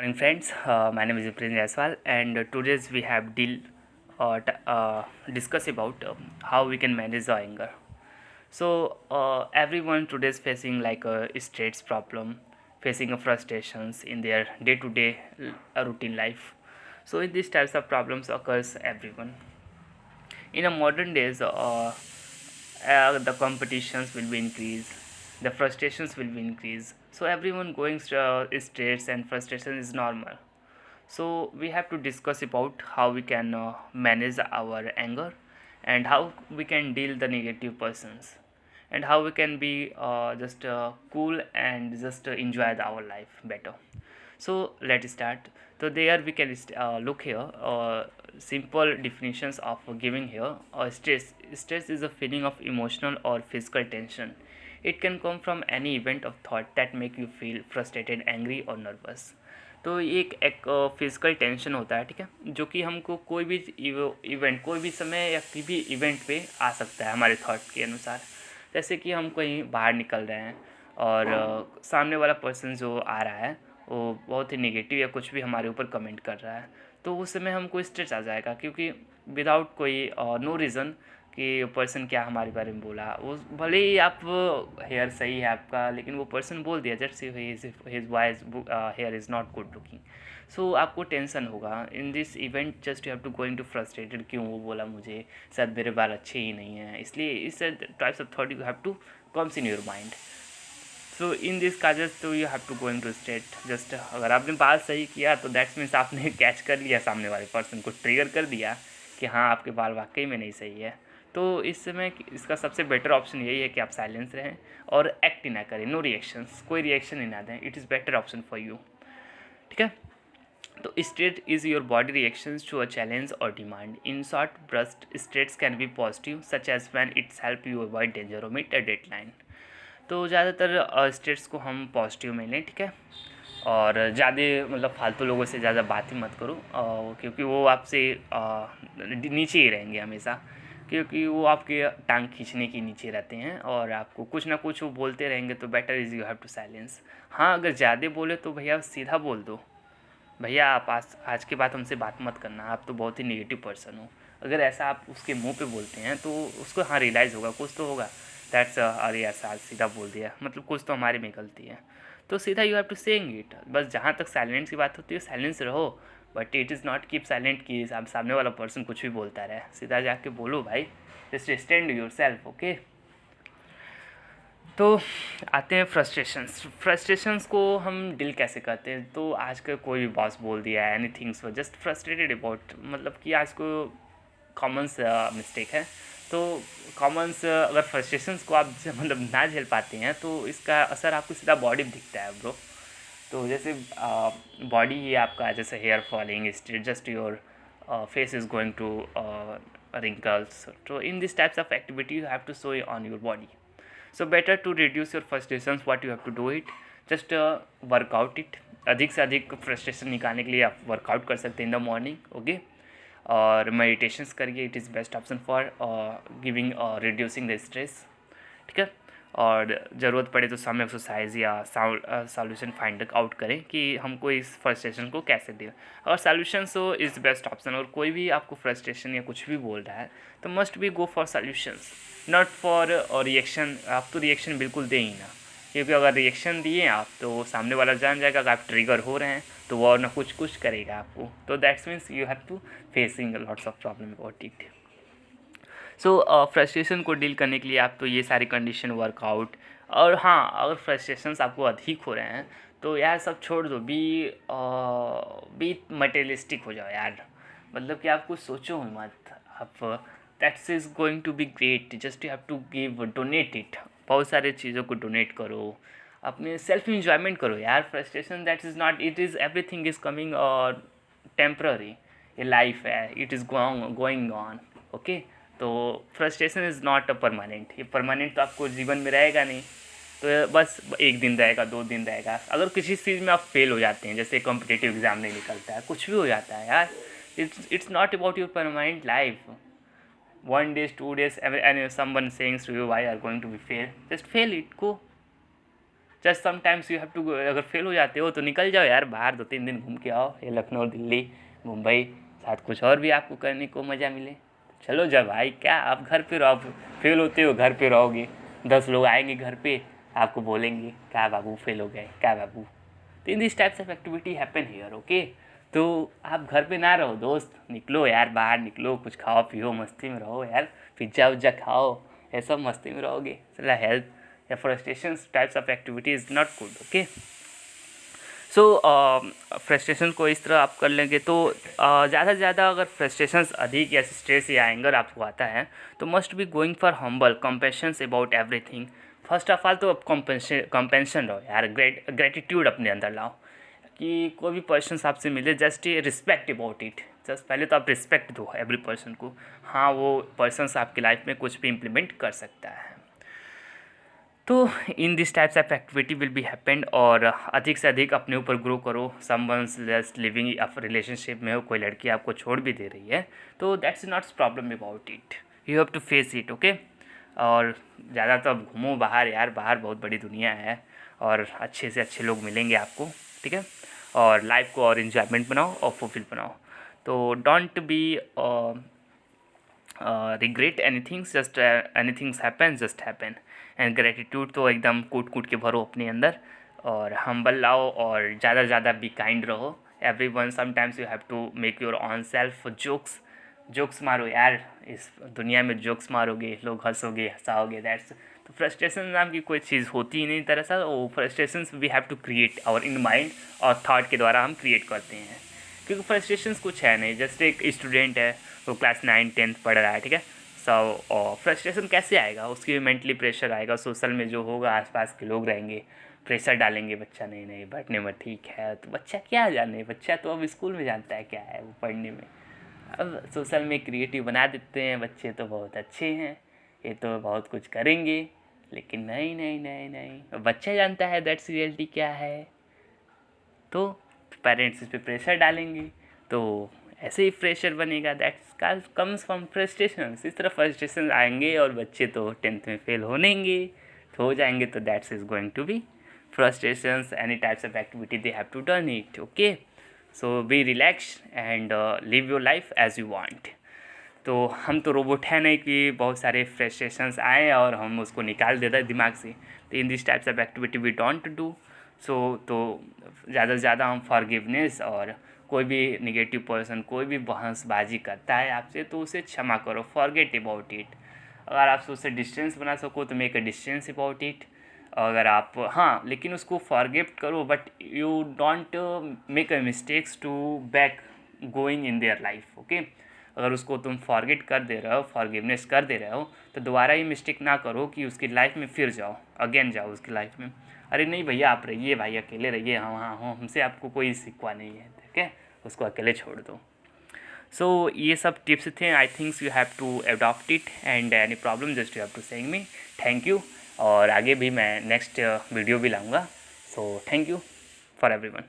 Morning friends, my name is Prince Jaiswal and today's we have discuss about how we can manage the anger. Everyone today is facing like a stress problem, facing a frustrations in their day-to-day routine life. So in these types of problems occurs everyone. In a modern days, the competitions will be increased, the frustrations will be increased. So everyone going through stress and frustration is normal. So we have to discuss about how we can manage our anger and how we can deal the negative persons and how we can be just cool and just enjoy our life better. So let's start. So there we can look here simple definitions of giving here. Stress is a feeling of emotional or physical tension. It can come from any event of thought that make you feel frustrated, angry or nervous. तो ये एक physical tension होता है, ठीक है, जो कि हमको कोई भी इवेंट कोई भी समय या किसी भी इवेंट पे आ सकता है हमारे थॉट के अनुसार। जैसे कि हम कहीं बाहर निकल रहे हैं और सामने वाला पर्सन जो आ रहा है वो बहुत ही नेगेटिव या कुछ भी हमारे ऊपर कमेंट कर रहा है, तो उस समय हमको स्ट्रेस आ जाएगा, क्योंकि विदाउट कोई नो रीज़न कि पर्सन क्या हमारे बारे में बोला। वो भले ही आप हेयर सही है आपका, लेकिन वो पर्सन बोल दिया just his voice here is not good looking, so आपको टेंशन होगा। In this event just you have to going to frustrated, क्यों वो बोला मुझे, शायद मेरे बाल अच्छे ही नहीं हैं, इसलिए इस types of thought you have to comes in your mind. So in this cases तो you have to going to state just, अगर आपने बात सही किया तो दैट्स मीन्स आपने कैच कर लिया, सामने वाले पर्सन को ट्रिगर कर दिया कि हाँ आपके बाल वाकई में नहीं सही है। तो इस समय इसका सबसे बेटर ऑप्शन यही है कि आप साइलेंस रहें और एक्ट ही ना करें, नो रिएक्शंस, कोई रिएक्शन ही ना दें। It is better option for you, ठीक है। तो state is your body reactions to a challenge और demand. In short burst states can be positive such as when it's help you avoid danger और meet a deadline. तो ज़्यादातर states को हम positive में लें, ठीक है, और ज़्यादा मतलब फालतू लोगों से ज़्यादा बात ही मत करो, क्योंकि वो आपसे नीचे ही रहेंगे हमेशा, क्योंकि वो आपके टांग खींचने के नीचे रहते हैं और आपको कुछ ना कुछ वो बोलते रहेंगे। तो better is you have to silence. हाँ, अगर ज़्यादा बोले तो भैया सीधा बोल दो, भैया आप आज के बाद हमसे बात मत करना, आप तो बहुत ही नेगेटिव पर्सन हो। अगर ऐसा आप उसके मुंह पे बोलते हैं तो उसको हाँ रियलाइज़ होगा, कुछ तो होगा, दैट्स अरे ऐसा आज सीधा बोल दिया, मतलब कुछ तो हमारे में गलती है। तो सीधा you have to saying it. बस जहाँ तक साइलेंस की बात होती है साइलेंस रहो, but it is not keep silent कि आप सामने वाला पर्सन कुछ भी बोलता रहे। सीधा जाके बोलो भाई, just stand your self, okay. तो आते हैं फ्रस्ट्रेशंस को हम डील कैसे करते हैं। तो आज का कोई भी बॉस बोल दिया है एनीथिंग्स, जस्ट फ्रस्ट्रेटेड अबाउट, मतलब कि आज को कॉमन मिस्टेक है। तो कॉमन्स अगर फ्रस्ट्रेशंस को आप मतलब ना झेल पाते हैं तो इसका असर आपको सीधा बॉडी में दिखता है ब्रो। तो जैसे बॉडी ही आपका जैसे hair falling, just your face is going to wrinkles. So in these types of activity you have to show on your body. So better to reduce your frustrations, what you have to do it, just work out it। अधिक से अधिक frustration निकालने के लिए आप workout कर सकते हैं इन द मॉर्निंग, ओके, और मेडिटेशंस करिए, it is best option for giving reducing the stress, ठीक है। और ज़रूरत पड़े तो सामने एक्सरसाइज या सॉल्यूशन फाइंड आउट करें कि हमको इस फ्रस्ट्रेशन को कैसे डील। और solution so is best option. और कोई भी आपको फ्रस्ट्रेशन या कुछ भी बोल रहा है तो must be go for solutions, not for reaction. आप तो रिएक्शन बिल्कुल दें ही ना, क्योंकि अगर रिएक्शन दिए आप तो सामने वाला जान जाएगा कि आप ट्रिगर हो रहे हैं, तो वो और ना कुछ करेगा आपको। तो that's means you have to facing lots of problem about it. So frustration को डील करने के लिए आप तो ये सारी कंडीशन वर्कआउट। और हाँ, अगर फ्रस्ट्रेशंस आपको अधिक हो रहे हैं तो यार सब छोड़ दो, बी मटेरियलिस्टिक हो जाओ यार, मतलब कि आप कुछ सोचो ही मत। आप that's is going to be great, just you have to give, donate it. बहुत सारे चीज़ों को डोनेट करो, अपने सेल्फ इंजॉयमेंट करो यार। Frustration that is not, it is everything is coming और टेम्प्ररी, ये लाइफ है, it is going on, okay. तो frustration is not a permanent, ये परमानेंट तो आपको जीवन में रहेगा नहीं। तो बस एक दिन रहेगा, 2 दिन रहेगा। अगर किसी चीज़ में आप फेल हो जाते हैं, जैसे कॉम्पिटिटिव एग्ज़ाम नहीं निकलता है, कुछ भी हो जाता है यार, it's not about your permanent life. 1 days 2 days and someone saying to you why you are going to be fail, just fail it, go, just sometimes you have to, अगर फेल हो जाते हो तो निकल जाओ यार बाहर, 2-3 दिन घूम के आओ, ये लखनऊ, दिल्ली, मुंबई, साथ कुछ और भी आपको करने को मज़ा मिले। चलो जा भाई, क्या आप घर पे रहो, फेल होते हो घर पे रहोगे, 10 लोग आएंगे घर पे, आपको बोलेंगे क्या बाबू फेल हो गए, क्या बाबू। तो in this types of activity happen here, okay. तो आप घर पे ना रहो दोस्त, निकलो यार बाहर, निकलो, कुछ खाओ पियो, मस्ती में रहो यार, पिज्ज़ा उज्जा खाओ, ये सब मस्ती में रहोगे, चला हेल्थ या frustration types of activity is not good, okay. So frustration को इस तरह आप कर लेंगे तो ज़्यादा से ज़्यादा अगर फ्रस्ट्रेशंस अधिक या स्ट्रेस या एंगर आपको आता है तो must be going for humble compassions about everything. First of all तो आप कंपेंशन रहो यार, ग्रेटिट्यूड अपने अंदर लाओ कि कोई भी पर्सन आपसे मिले, just respect about it, just पहले तो आप रिस्पेक्ट दो एवरी पर्सन को, हाँ वो पर्सन आपकी लाइफ में कुछ भी इम्प्लीमेंट कर सकता है। तो in this types of activity will be happened, और अधिक से अधिक अपने ऊपर ग्रो करो। Someone's just living a relationship में हो, कोई लड़की आपको छोड़ भी दे रही है तो that's not problem about it, you have to face it, okay. और ज़्यादा तो अब घूमो बाहर यार, बाहर बहुत बड़ी दुनिया है और अच्छे से अच्छे लोग मिलेंगे आपको, ठीक है। और लाइफ को और इन्जॉयमेंट बनाओ और फुलफिल बनाओ। तो don't be regret anything, just anythings happen, just happen. And gratitude तो एकदम कूट कूट के भरो अपने अंदर, और हम्बल लाओ, और ज़्यादा से ज़्यादा बी काइंड रहो everyone. Sometimes you have to make your own self jokes मारो यार, इस दुनिया में जोक्स मारोगे लोग हंसोगे हंसाओगे, दैट्स। तो फ्रस्ट्रेशन नाम की कोई चीज़ होती ही नहीं दरअसल, वो frustration we have to create our in mind, और थाट के द्वारा हम क्रिएट करते हैं। क्योंकि फ्रस्ट्रेशन कुछ है नहीं, जस्ट एक स्टूडेंट है, वो क्लास 9-10 पढ़ रहा है, ठीक है। और फ्रस्ट्रेशन कैसे आएगा, उसकी मेंटली प्रेशर आएगा, सोशल में जो होगा आसपास के लोग रहेंगे, प्रेशर डालेंगे, बच्चा नहीं नहीं पढ़ने में ठीक है, तो बच्चा क्या जाने, बच्चा तो अब स्कूल में जानता है क्या है वो पढ़ने में। अब सोशल में क्रिएटिव बना देते हैं, बच्चे तो बहुत अच्छे हैं, ये तो बहुत कुछ करेंगे, लेकिन नहीं नहीं नहीं नहीं, बच्चा जानता है दैट्स रियलिटी क्या है। तो पेरेंट्स इस पर प्रेशर डालेंगे, तो ऐसे ही प्रेशर बनेगा, दैट्स कम्स फ्रॉम फ्रस्ट्रेशन। इस तरह फ्रस्ट्रेशन आएंगे और बच्चे तो 10th में फेल होनेंगे, तो हो जाएंगे, तो that's is going to be frustrations, any types of activity they have to done it, okay। so be relaxed and live your life as you want। तो हम तो रोबोट है नहीं कि बहुत सारे फ्रस्ट्रेशंस आए और हम उसको निकाल देते हैं दिमाग से। तो in this types of activity we don't do. So तो ज़्यादा से ज़्यादा हम फॉरगिवनेस, और कोई भी निगेटिव पर्सन कोई भी बहसबाजी करता है आपसे तो उसे क्षमा करो, फॉरगेट अबाउट इट। अगर आप उससे डिस्टेंस बना सको तो make a distance about it. अगर आप, हाँ, लेकिन उसको फॉरगिव करो, but you don't make a mistakes to back going in their life, okay. अगर उसको तुम फॉरगेट कर दे रहे हो, फॉरगिवनेस कर दे रहे हो, तो दोबारा ये मिस्टेक ना करो कि उसकी लाइफ में फिर जाओ, अगेन जाओ उसकी लाइफ में। अरे नहीं भैया आप रहिए भाई, अकेले रहिए, हाँ हाँ हाँ, हमसे आपको कोई सिखवा नहीं है, ठीक है, उसको अकेले छोड़ दो। सो ये सब टिप्स थे, I thinks you have to adopt it, and any problem just you have to saying me. Thank you. और आगे भी मैं नेक्स्ट वीडियो भी लाऊंगा। So thank you for everyone.